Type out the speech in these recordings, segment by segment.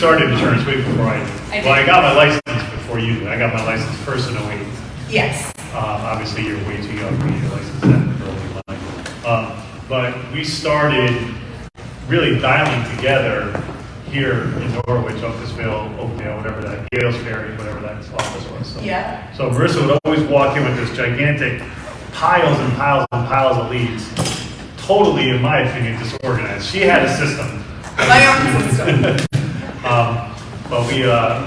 started insurance way before I did. Well, I got my license before you did. I got my license first in 08. Yes. Obviously, you're way too young for your license in early life. But we started really dialing together here in Norwich, Oakville, Oakdale, whatever that, Gales Ferry, whatever that office was. So, yeah. So Marissa would always walk in with this gigantic piles and piles and piles of leads. Totally, in my opinion, disorganized. She had a system. My own system. But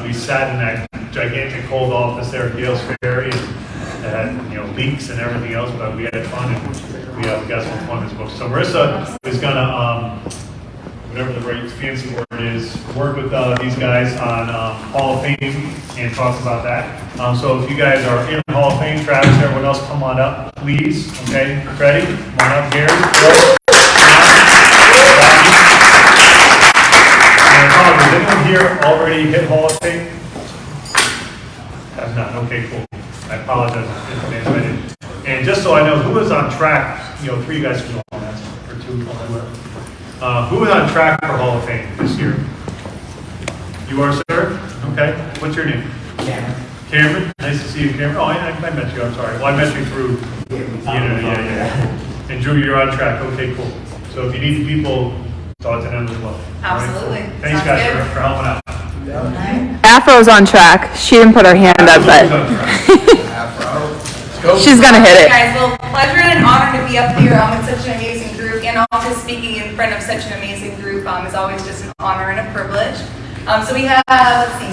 we sat in that gigantic cold office there at Gales Ferry, and it had leaks and everything else. But we had fun, and we got some appointments booked. So Marissa is gonna whatever the right fancy word is, work with these guys on Hall of Fame and talk about that. So if you guys are in Hall of Fame, Travis, everyone else, come on up, please. Okay, Freddie, come on up, Gary. Does anyone here already hit Hall of Fame? Have not. Okay, cool. I apologize in advance. I didn't. And just so I know, who is on track? Three of you guys can go on that, or two, whatever. Who is on track for Hall of Fame this year? You are, sir? Okay. What's your name? Cameron. Cameron? Nice to see you, Cameron. Oh, I met you. I'm sorry. Well, I met you through, yeah. And Drew, you're on track. Okay, cool. So if you need people, talk to them as well. Absolutely. Right, cool. Thanks, guys, for helping out. Afro's on track. She didn't put her hand up, but she's going to hit it. Guys, well, pleasure and an honor to be up here with such an amazing group, and also speaking in front of such an amazing group is always just an honor and a privilege. So we have,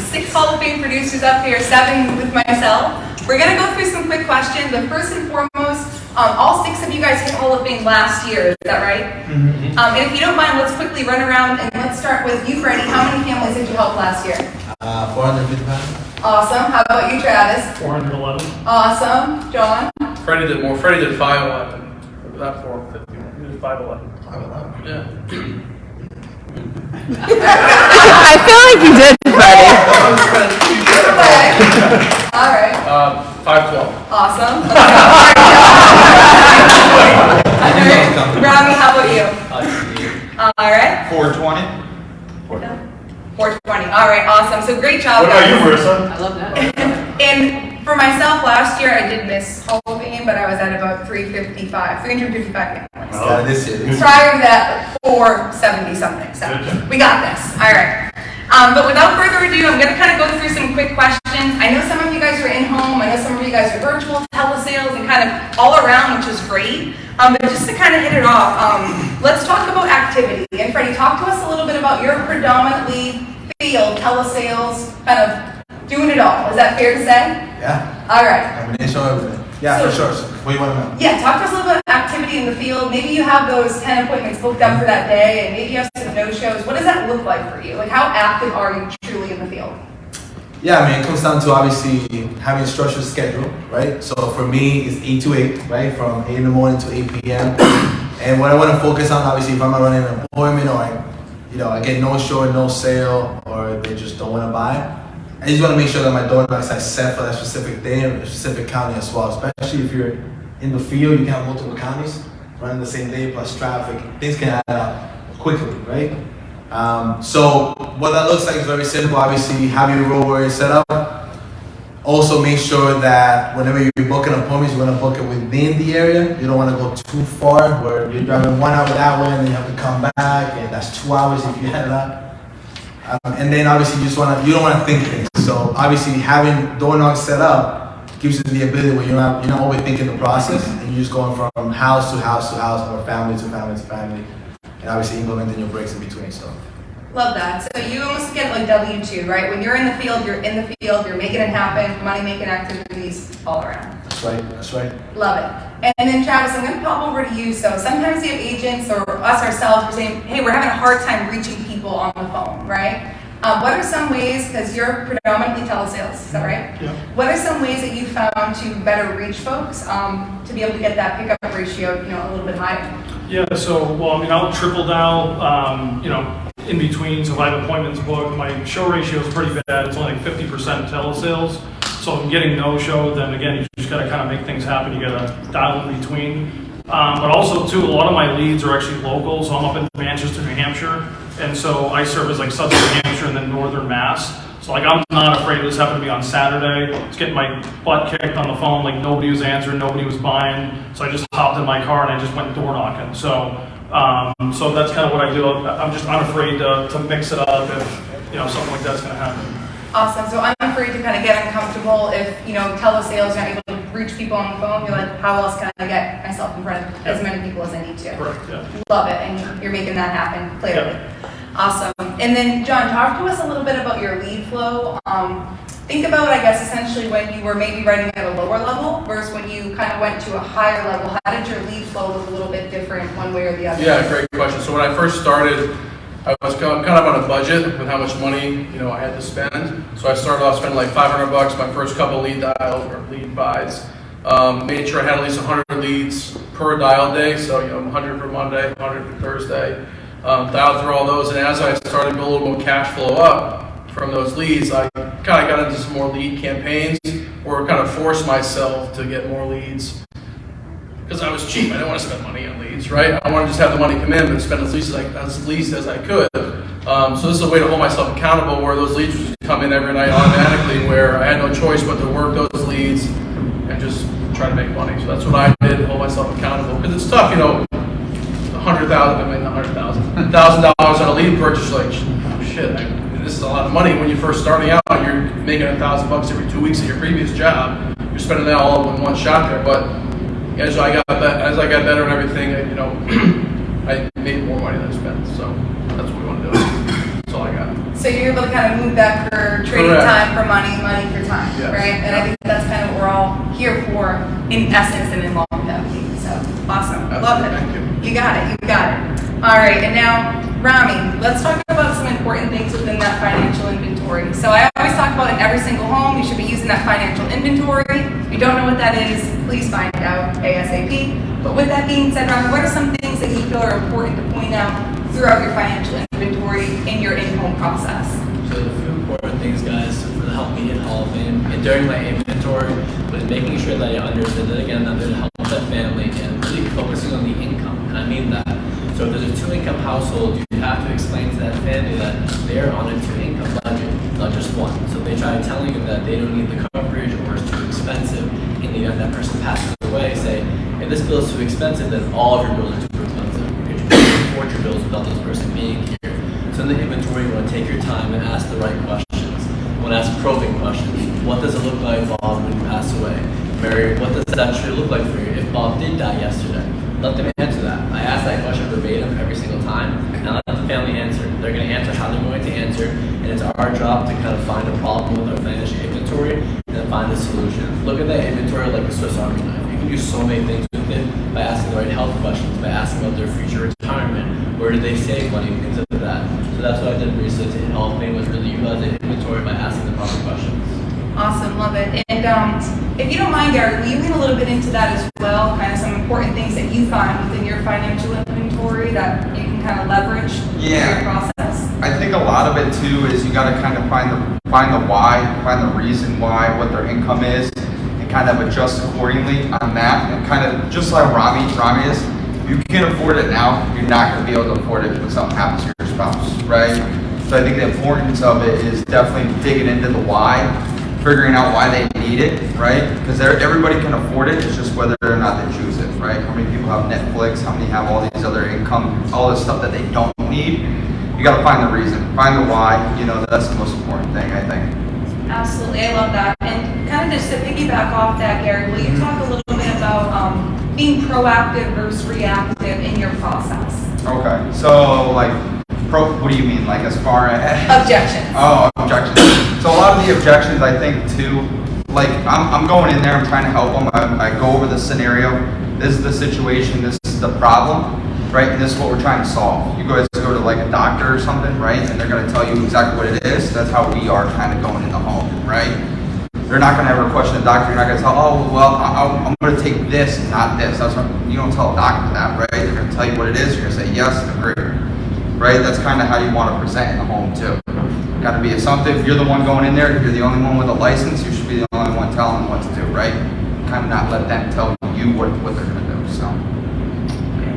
6 Hall of Fame producers up here, 7 with myself. We're going to go through some quick questions, but first and foremost, all 6 of you guys hit Hall of Fame last year, is that right? Mm-hmm. And if you don't mind, let's quickly run around, and let's start with you, Freddie. How many families did you help last year? 455. Awesome. How about you, Travis? 411. Awesome. John? Freddie did more. Freddie did 511. Not 451. He did 511. 511. Yeah. I feel like you did, Freddie. All right. 512. Awesome. Robbie, how about you? All right. 420. 420. All right. Awesome. So great job, What about guys. you, Marissa? I love that. And for myself, last year I did miss Hall of Fame, but I was at about 355 families. Oh, This year. Prior to that, 470 something. So we got this. All right. But without further ado, I'm going to kind of go through some quick questions. I know some of you guys are in home. I know some of you guys are virtual, telesales, and kind of all around, which is great. But just to kind of hit it off, let's talk about activity. And Freddie, talk to us a little bit about your predominantly field, telesales, kind of doing it all. Is that fair to say? Yeah. All right. Combination of everything. Yeah, for sure. So, what do you want to know? Yeah, talk to us a little bit about activity in the field. Maybe you have those 10 appointments booked up for that day, and maybe you have some no-shows. What does that look like for you? Like, how active are you truly in the field? Yeah, I mean, it comes down to obviously having a structured schedule, right? So for me, it's 8 to 8, right? From 8 in the morning to 8 p.m. And what I want to focus on, obviously, if I'm running an appointment or I get no show or no sale, or they just don't want to buy, I just want to make sure that my door knocks are set for that specific day and a specific county as well. Especially if you're in the field, you can have multiple counties running the same day plus traffic. Things can add up quickly, right? So what that looks like is very simple. Obviously, have your road warrior set up. Also, make sure that whenever you're booking appointments, you want to book it within the area. You don't want to go too far where you're driving 1 hour that way and then you have to come back, and that's 2 hours if you had that. And then obviously you don't want to think things. So obviously having door knocks set up gives you the ability where you're not overthinking the process, and you're just going from house to house to house or family to family to family, and obviously implementing your breaks in between. So. Love that. So you almost get like W-2, right? When you're in the field, you're making it happen, money-making activities all around. That's right. Love it. And then Travis, I'm going to pop over to you. So sometimes you have agents or us ourselves are saying, hey, we're having a hard time reaching people on the phone, right? What are some ways, because you're predominantly telesales, is that right? Yeah. What are some ways that you found to better reach folks to be able to get that pickup ratio, a little bit higher? Yeah, so, I'll triple dial, in between. So if I have appointments booked, my show ratio is pretty bad. It's only like 50% telesales. So if I'm getting no show, then again, you just got to kind of make things happen. You got to dial in between. But also too, a lot of my leads are actually local, so I'm up in Manchester, New Hampshire, and so I serve as like Southern New Hampshire and then Northern Mass. So like I'm not afraid. This happened to me on Saturday. I was getting my butt kicked on the phone, like nobody was answering, nobody was buying. So I just hopped in my car and I just went door knocking. So so that's kind of what I do. I'm just unafraid to mix it up if something like that's going to happen. Awesome. So I'm afraid to kind of get uncomfortable if, telesales not able to reach people on the phone. You're like, how else can I get myself in front of as many people as I need to? Correct, yeah. Love it. And you're making that happen, clearly. Yeah. Awesome. And then, John, talk to us a little bit about your lead flow. Think about, I guess, essentially when you were maybe writing at a lower level versus when you kind of went to a higher level. How did your lead flow look a little bit different one way or the other? Yeah, great question. So when I first started, I was kind of on a budget with how much money, I had to spend. So I started off spending like $500 my first couple lead dials or lead buys. Made sure I had at least 100 leads per dial day. So, 100 for Monday, 100 for Thursday. Dialed through all those. And as I started to build a little more cash flow up from those leads, I kind of got into some more lead campaigns or kind of forced myself to get more leads. Because I was cheap, I didn't want to spend money on leads, right? I wanted to just have the money come in, but spend as least as I could. So this is a way to hold myself accountable, where those leads would just come in every night automatically, where I had no choice but to work those leads and just try to make money. So that's what I did to hold myself accountable. Because it's tough, $1,000 on a lead purchase, like shit. This is a lot of money when you're first starting out. You're making $1,000 every 2 weeks at your previous job. You're spending that all in one shot there, but as I got better and everything, I made more money than I spent. So that's what we want to do. That's all I got. So you're able to kind of move that for trading Correct. time for money, money for time, Yes. right? And I think that's kind of what we're all here for in essence and in longevity. So awesome. Love it. Thank you. You got it. All right. And now, Rami, let's talk about some important things within that financial inventory. So I always talk about in every single home, you should be using that financial inventory. If you don't know what that is, please find out ASAP. But with that being said, Rami, what are some things that you feel are important to point out throughout your financial inventory in your in-home process? So the few important things, guys, for the Help Me Hit Hall of Fame, and during my inventory, was making sure that I understood that, again, I'm going to help that family and really focusing on the income, and I mean that. So if there's a two-income household, you have to explain to that family that they're on a two-income budget, not just one. So if they try telling you that they don't need the coverage or it's too expensive, in the event that person passes away, say, if this bill is too expensive, then all of your bills are too expensive, because you can't afford your bills without this person being here. So in the inventory, you want to take your time and ask the right questions. You want to ask probing questions. What does it look like, Bob, when you pass away? Mary, what does that actually look like for you if Bob did die yesterday? Let them answer that. I ask that question verbatim every single time, and I let the family answer. They're going to answer how they're going to answer, and it's our job to kind of find a problem with our financial inventory and then find a solution. Look at that inventory like a Swiss Army knife. You can do so many things with it by asking the right health questions, by asking about their future retirement, where do they save money, things like that. So that's what I did recently to hit Hall of Fame, was really utilize the inventory by asking the proper questions. Awesome, love it. And if you don't mind, Gary, will you lean a little bit into that as well? Kind of some important things that you find within your financial inventory that you can kind of leverage in your process? I think a lot of it too is you got to kind of find the why, find the reason why, what their income is, and kind of adjust accordingly on that. And kind of just like Rami is, you can afford it now, you're not going to be able to afford it when something happens to your spouse, right? So I think the importance of it is definitely digging into the why, figuring out why they need it, right? Because everybody can afford it, it's just whether or not they choose it, right? How many people have Netflix, how many have all these other income, all this stuff that they don't need? You gotta find the reason, find the why, that's the most important thing, I think. Absolutely, I love that. And kind of just to piggyback off that, Gary, will you talk a little bit about being proactive versus reactive in your process? Okay, so what do you mean, like as far as? Objections. Oh, objections. So a lot of the objections, I think too, like I'm going in there, I'm trying to help them, I go over the scenario, this is the situation, this is the problem, right, and this is what we're trying to solve. You guys go to like a doctor or something, right, and they're going to tell you exactly what it is. That's how we are kind of going in the home, right? They're not going to ever question the doctor. You're not going to tell, oh, well, I'm going to take this and not this. That's what, you don't tell a doctor that, right? They're going to tell you what it is. You're going to say yes and agree, right? That's kind of how you want to present in the home too. Got to be assumptive. If you're the one going in there, if you're the only one with a license, you should be the only one telling them what to do, right? Kind of not let them tell you what they're going to do. So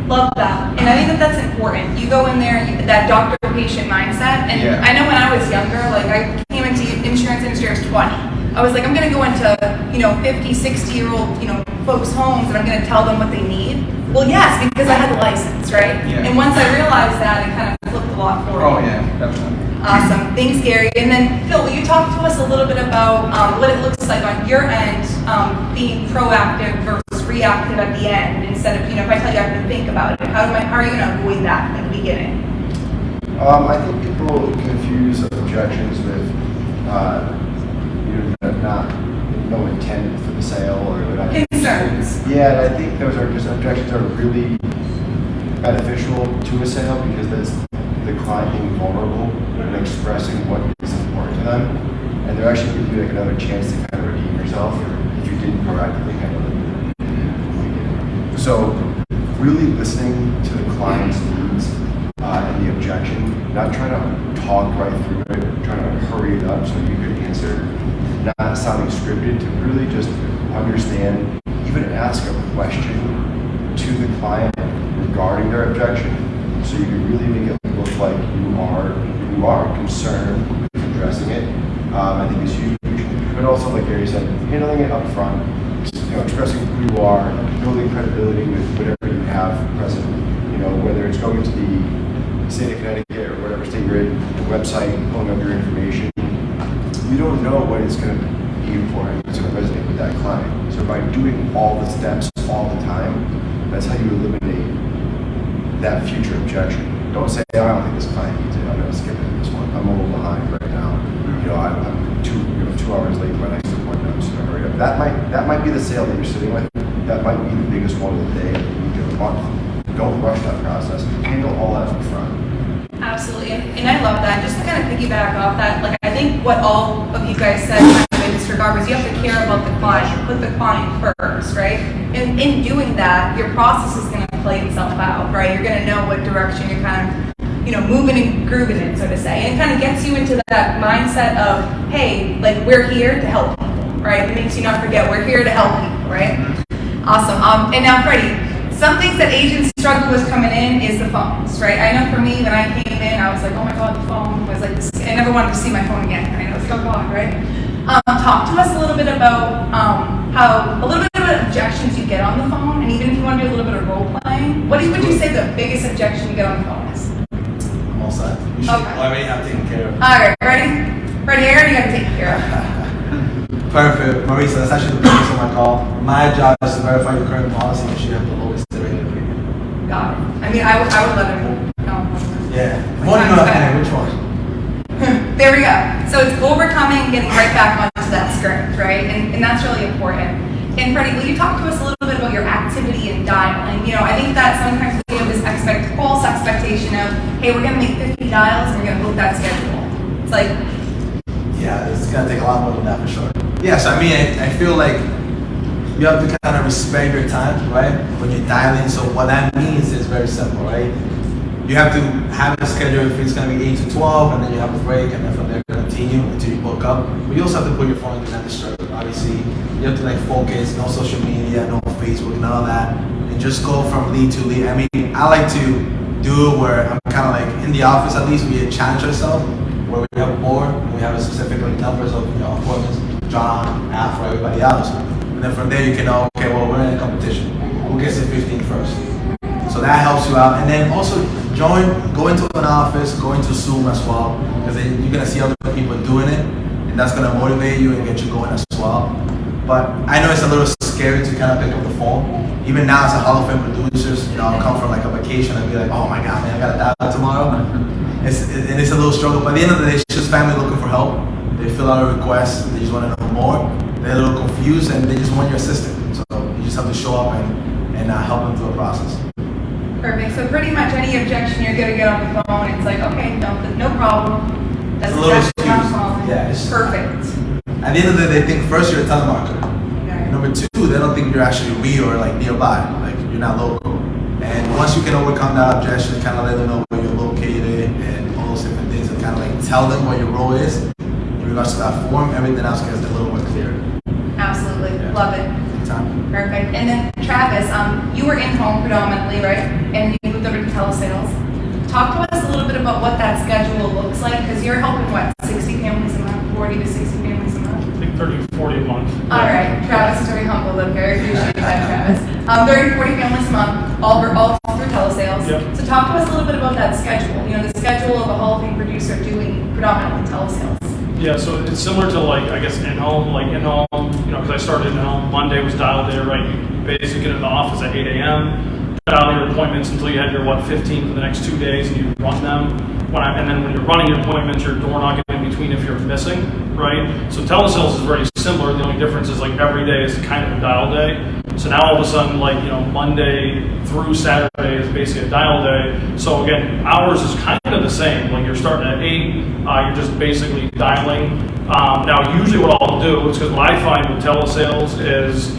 Love that. And I think that that's important. You go in there, that doctor-patient mindset. And Yeah. I know when I was younger, like I came into the insurance industry, I was 20. I was like, I'm going to go into, 50, 60-year-old, folks' homes and I'm going to tell them what they need. Well, yes, because I had the license, right? Yeah. And once I realized that, it kind of flipped a lot for me. Oh, yeah, definitely. Awesome. Thanks, Gary. And then, Phil, will you talk to us a little bit about what it looks like on your end, being proactive versus reactive at the end, instead of, if I tell you I have to think about it, how are you going to avoid that at the beginning? I think people confuse objections with, no intent for the sale or they're not Concerns. Yeah, and I think those are just objections are really beneficial to a sale because that's the client being vulnerable and expressing what is important to them, and they're actually giving you like another chance to kind of redeem yourself if you didn't proactively handle it. So, really listening to the client's needs and the objection, not trying to talk right through it, trying to hurry it up so you could answer, not sounding scripted, to really just understand, even ask a question to the client regarding their objection, so you can really make it look like you are concerned with addressing it. I think is huge, but also like Gary said, handling it up front, expressing who you are, building credibility with whatever you have present. Whether it's going to the state of Connecticut or whatever state you're in, the website, pulling up your information. You don't know what it's going to be important, it's going to resonate with that client. So by doing all the steps all the time, that's how you eliminate that future objection. Don't say, oh, I don't think this client needs it, I'm going to skip it this one. I'm a little behind right now. I'm 2 hours late to my next appointment. I'm just going to hurry up. That might be the sale that you're sitting with. That might be the biggest one of the day that you need to month. Don't rush that process. Handle all that up front. Absolutely, and I love that. Just to kind of piggyback off that, like I think what all of you guys said kind of in this regard was you have to care about the client, put the client first, right? And in doing that, your process is going to play itself out, right? You're going to know what direction you're kind of, moving and grooving in, so to say. And it kind of gets you into that mindset of, hey, like we're here to help people, right? It makes you not forget we're here to help people, right? Awesome. And now, Freddie. Some things that agents struggle with coming in is the phones, right? I know for me, when I came in, I was like, oh my God, the phone was like this. I never wanted to see my phone again, right? I was like, oh God, right? Talk to us a little bit about a little bit about objections you get on the phone, and even if you want to do a little bit of role playing, what would you say the biggest objection you get on the phone is? I'm all set. You should already have taken care of. All right, ready? Ready, I already got to take care of. Perfect. Marisa, that's actually the purpose of my call. My job is to verify your current policy and you have the lowest rated premium. Got it. I mean, I would let him know. Yeah. More than enough. Which one? There we go. So it's overcoming, getting right back onto that script, right? And that's really important. And Freddie, will you talk to us a little bit about your activity in dialing? I think that sometimes we have this false expectation of, hey, we're going to make 50 dials and we're going to book that schedule. It's like, yeah, it's going to take a lot more than that for sure. Yes, I mean, I feel like you have to kind of respect your time, right? When you're dialing. So what that means is very simple, right? You have to have a schedule if it's going to be 8 to 12, and then you have a break, and then from there continue until you book up. But you also have to put your phone in the disturb. Obviously, you have to focus, no social media, no Facebook, none of that, and just go from lead to lead. I mean, I like to do it where I'm kind of in the office at least, we challenge ourselves, where we have a board, and we have a specific numbers of appointments, John, after everybody else. And then from there you can know, okay, well, we're in a competition. Who gets the 15 first? So that helps you out. And then also go into an office, go into Zoom as well, because then you're going to see other people doing it, and that's going to motivate you and get you going as well. But I know it's a little scary to kind of pick up the phone. Even now as a Hall of Fame producers, I'll come from a vacation and be like, oh my God, man, I got to dial tomorrow. It's a little struggle. But at the end of the day, it's just family looking for help. They fill out a request, they just want to know more. They're a little confused and they just want your assistance. So you just have to show up and help them through the process. perfect. So pretty much any objection you're going to get on the phone, it's like, okay, no problem. That's It's a little exactly what I'm excuse. calling. Yeah, it's- Perfect. At the end of the day, they think first you're a telemarketer. Okay. Number two, they don't think you're actually real or nearby, you're not local. And once you can overcome that objection, kind of let them know where you're located and all those different things, and kind of tell them what your role is in regards to that form, everything else gets a little more clear. Absolutely. Yeah. Love it. Anytime. Perfect. And then Travis, you were in-home predominantly, right? And you moved over to telesales. Talk to us a little bit about what that schedule looks like, because you're helping, what, 60 families a month, 40 to 60 families a month? I think 30, 40 a month. All right, Travis is very humble up here. I appreciate that, Travis. 30 to 40 families a month, all through telesales. Yep. So talk to us a little bit about that schedule. You know, the schedule of a Hall of Fame producer doing predominantly telesales. Yeah, so it's similar to like, I guess, in-home, you know, because I started in-home, Monday was dial day, right? You basically get in the office at 8 a.m., dial your appointments until you had your, 15 for the next 2 days, and you run them. And then when you're running your appointments, you're door knocking in between if you're missing, right? So telesales is very similar. The only difference is like every day is kind of a dial day. So now all of a sudden, Monday through Saturday is basically a dial day. So again, hours is kind of the same. Like you're starting at 8, you're just basically dialing. Now usually what I'll do is, because what I find with telesales is,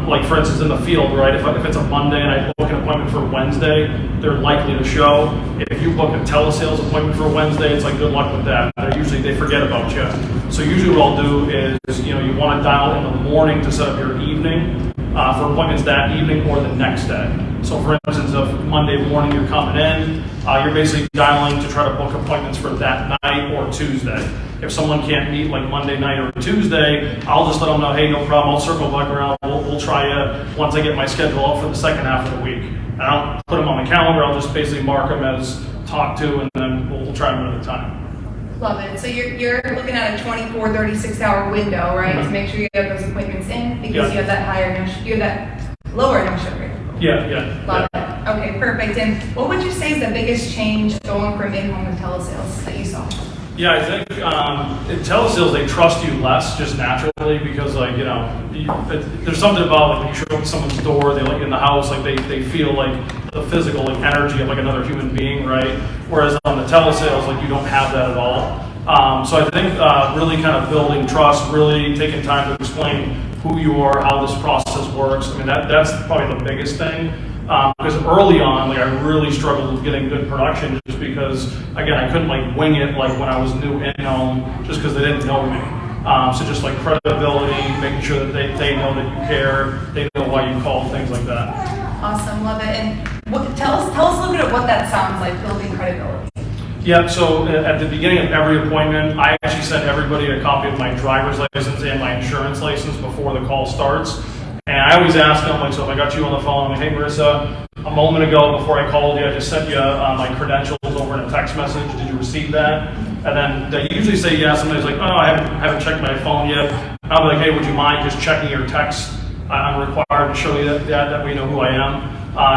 like for instance in the field, right? If it's a Monday and I book an appointment for Wednesday, they're likely to show. If you book a telesales appointment for Wednesday, it's like good luck with that. They forget about you. So usually what I'll do is, you want to dial in the morning to set up your evening for appointments that evening or the next day. So for instance, if Monday morning you're coming in, you're basically dialing to try to book appointments for that night or Tuesday. If someone can't meet like Monday night or Tuesday, I'll just let them know, hey, no problem, I'll circle back around, we'll try you once I get my schedule out for the second half of the week. And I don't put them on the calendar, I'll just basically mark them as talk to, and then we'll try them at a time. Love it. So you're looking at a 24, 36-hour window, right, to make sure you have those appointments in, because you have that you have that lower no-show rate. Yeah. Love it. Okay, perfect. And what would you say is the biggest change going from in-home to telesales that you saw? Yeah, I think in telesales they trust you less just naturally because there's something about when you show up at someone's door, they let you in the house, they feel like the physical energy of another human being, right? Whereas on the telesales, you don't have that at all. So I think really kind of building trust, really taking time to explain who you are, how this process works. I mean, that's probably the biggest thing. Because early on, I really struggled with getting good production just because, again, I couldn't wing it when I was new in-home just because they didn't know me. So just credibility, making sure that they know that you care, they know why you call, things like that. Awesome, love it. And tell us a little bit of what that sounds like, building credibility. Yeah, so at the beginning of every appointment, I actually send everybody a copy of my driver's license and my insurance license before the call starts. And I always ask them, so if I got you on the phone, I'm like, hey, Marissa, a moment ago before I called you, I just sent you my credentials over in a text message. Did you receive that? And then they usually say yes. Somebody's like, oh, I haven't checked my phone yet. And I'll be like, hey, would you mind just checking your text? I'm required to show you that way you know who I am.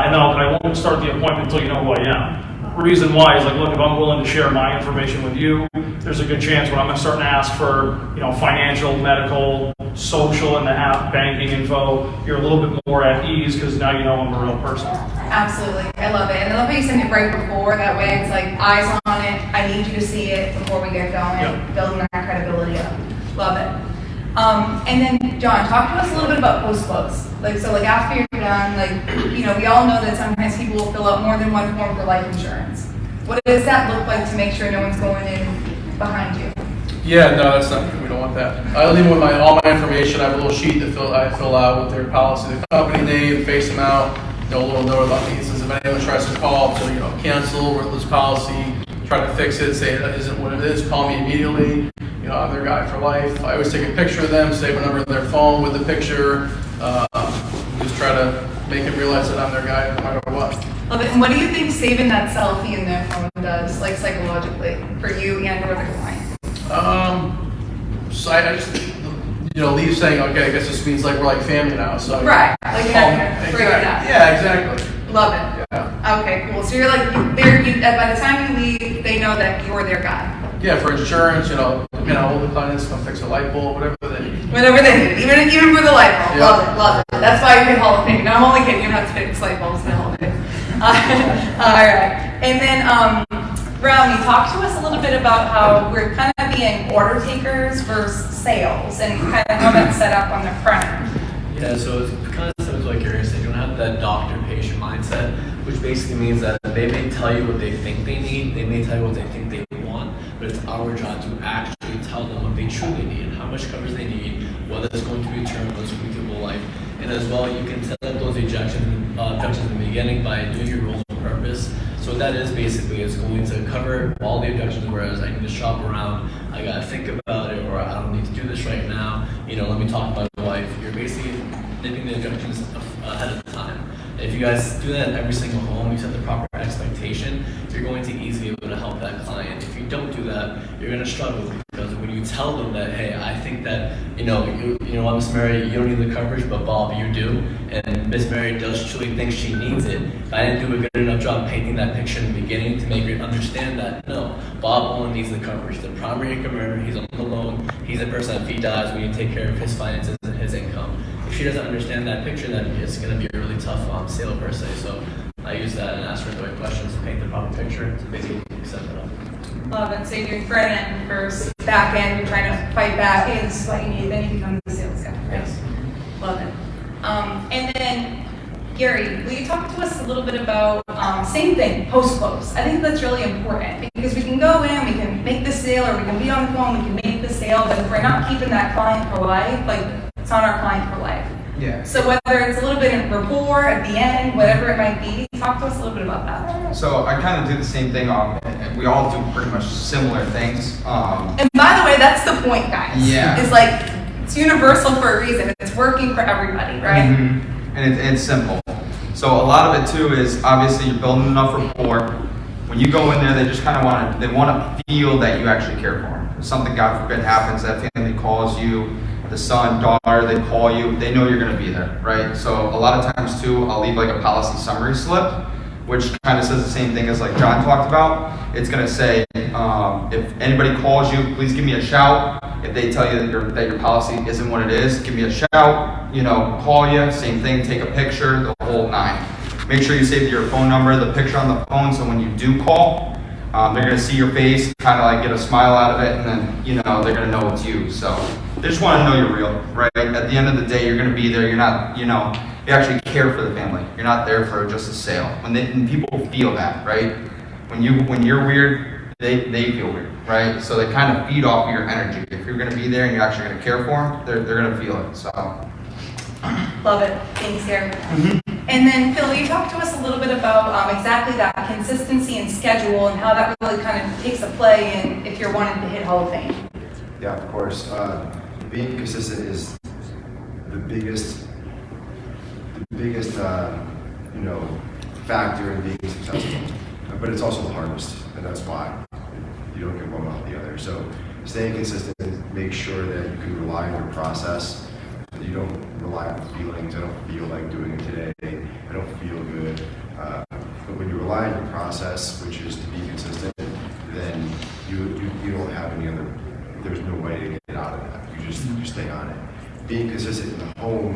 And then I won't start the appointment until you know who I am. Reason why is look, if I'm willing to share my information with you, there's a good chance when I'm starting to ask for, financial, medical, social, and the app banking info, you're a little bit more at ease because now you know I'm a real person. Absolutely, I love it. And I love how you send it right before, that way it's eyes on it, I need you to see it before we get going, building that credibility up. Love it. And then, John, talk to us a little bit about post-close. After you're done, we all know that sometimes people will fill out more than one form for life insurance. What does that look like to make sure no one's going in behind you? Yeah, no, that's not good. We don't want that. I leave with all my information. I have a little sheet that I fill out with their policy, the company name, face them out, a little note about me. It says if anyone tries to call, so cancel worthless policy, try to fix it, say it isn't what it is, call me immediately. I'm their guy for life. I always take a picture of them, save a number on their phone with the picture. Just try to make them realize that I'm their guy no matter what. Love it. And what do you think saving that selfie in their phone does, psychologically, for you and or the client? So I just, leave saying, okay, I guess this means we're family now. So right. You're not gonna break it down. Yeah, exactly. Love it. Yeah. Okay, cool. So you're by the time you leave, they know that you're their guy. Yeah, for insurance, all the clients come fix a light bulb, whatever they need. Whatever they need, even for the light bulb. Yeah. Love it. That's why you're in Hall of Fame. No, I'm only kidding. You don't have to fix light bulbs in the Hall of Fame. All right. And then, Brownie, talk to us a little bit about how we're kind of being order takers versus sales and kind of how that's set up on the front end. Yeah, so it's kind of similar to what you're saying. You don't have that doctor-patient mindset, which basically means that they may tell you what they think they need, they may tell you what they think they want, but it's our job to actually tell them what they truly need, how much coverage they need, whether it's going to be term, whether it's going to be life. And as well, you can set up those objections in the beginning by doing your rules of purpose. So what that is basically is going to cover all the objections, whereas I can just shop around, I gotta think about it, or I don't need to do this right now, let me talk to my wife. You're basically nipping the objections ahead of time. If you guys do that in every single home, you set the proper expectation, you're going to easily be able to help that client. If you don't do that, you're going to struggle, because when you tell them that, hey, I think that, you know what, Miss Mary, you don't need the coverage, but Bob, you do, and Miss Mary does truly think she needs it. If I didn't do a good enough job painting that picture in the beginning to make her understand that, no, Bob only needs the coverage. The primary income earner, he's on the loan, he's the person that if he dies, we need to take care of his finances and his income. If she doesn't understand that picture, then it's going to be a really tough sale per se. So I use that and ask her the right questions to paint the proper picture to basically set it up. Love it. So you're doing front end first, back end, you're trying to fight back, hey, this is what you need, then you become the sales guy, right? Yes. Love it. And then, Gary, will you talk to us a little bit about, same thing, post-close? I think that's really important, because we can go in, we can make the sale, or we can be on the phone, we can make the sale, but if we're not keeping that client for life, like, it's on our client for life. Yeah. So whether it's a little bit in rapport at the end, whatever it might be, talk to us a little bit about that. So I kind of do the same thing. And we all do pretty much similar things. And by the way, that's the point, guys. Yeah. It's like, it's universal for a reason. It's working for everybody, right? Mm-hmm. And it's simple. So a lot of it too is obviously you're building enough rapport. When you go in there, they just kind of want to feel that you actually care for them. If something, God forbid, happens, that family calls you, the son, daughter, they call you, they know you're going to be there, right? So a lot of times too, I'll leave like a policy summary slip, which kind of says the same thing as like John talked about. It's going to say, if anybody calls you, please give me a shout. If they tell you that your policy isn't what it is, give me a shout, call you, same thing, take a picture, the whole nine. Make sure you save your phone number, the picture on the phone, so when you do call, they're going to see your face, kind of like get a smile out of it, and then, they're going to know it's you. So they just want to know you're real, right? At the end of the day, you're going to be there. You're not, you actually care for the family. You're not there for just a sale. When people feel that, right? When you're weird, they feel weird, right? So they kind of feed off of your energy. If you're going to be there and you're actually going to care for them, they're going to feel it. So. Love it. Thanks, Gary. Mm-hmm. And then, Phil, you talk to us a little bit about exactly that consistency and schedule and how that really kind of takes a play in if you're wanting to hit Hall of Fame. Yeah, of course. Being consistent is the biggest factor in being successful. But it's also the hardest, and that's why you don't get one without the other. So staying consistent, make sure that you can rely on your process. You don't rely on feelings. I don't feel like doing it today. I don't feel good. But when you rely on your process, which is to be consistent, then you don't have any other. There's no way to get out of that. You stay on it. Being consistent in the home.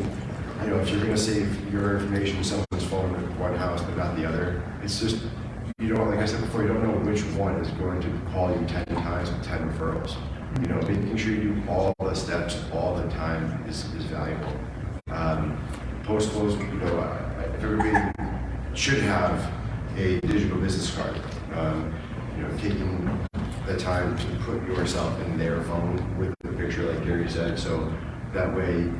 If you're going to save your information in someone's phone at one house but not the other, it's just like I said before, you don't know which one is going to call you 10 times with 10 referrals. Making sure you do all the steps all the time is valuable. Post-close, if everybody should have a digital business card. Taking the time to put yourself in their phone with the picture, like Gary said, so that way,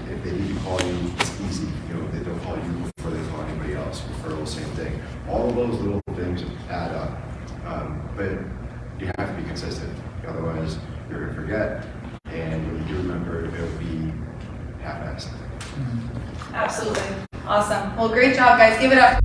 if they need to call you, it's easy. They don't call you before they call anybody else. Referral, same thing. All of those little things add up, but you have to be consistent. Otherwise, you're going to forget, and when you do remember, it'll be half-assed. Absolutely. Awesome. Well, great job, guys. Give it up.